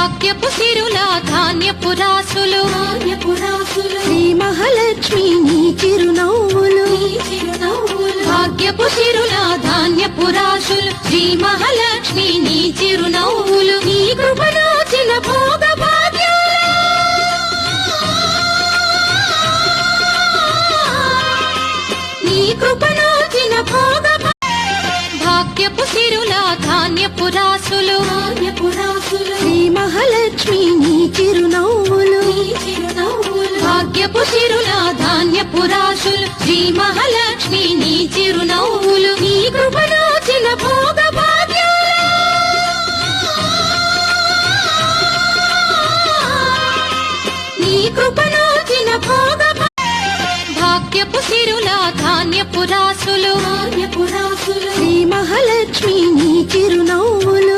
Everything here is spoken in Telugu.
భాగ్యపు సిరుల ధాన్యపు రాసులు శ్రీ మహాలక్ష్మి నీ చిరునవ్వులు భాగ్యపు సిరుల ధాన్యపు రాసులు శ్రీ మహాలక్ష్మి నీ చిరునవ్వులు నీ కృపణోచిన భోగ కృపణోచిన భోగ భాగ్యపు సిరుల ధాన్యపు రాసులు శ్రీ మహాలక్ష్మి నీ చిరునవ్వులు భాగ్యపు సిరుల ధాన్యపు రాసులు శ్రీ మహాలక్ష్మి నీ చిరునవ్వులు నీ కృపణోచిన భోగ నీ కృపణోచిన భోగ భాగ్యపు సిరుల ధాన్యపు రాసులు శ్రీ మహాలక్ష్మి నీ చిరునవ్వులు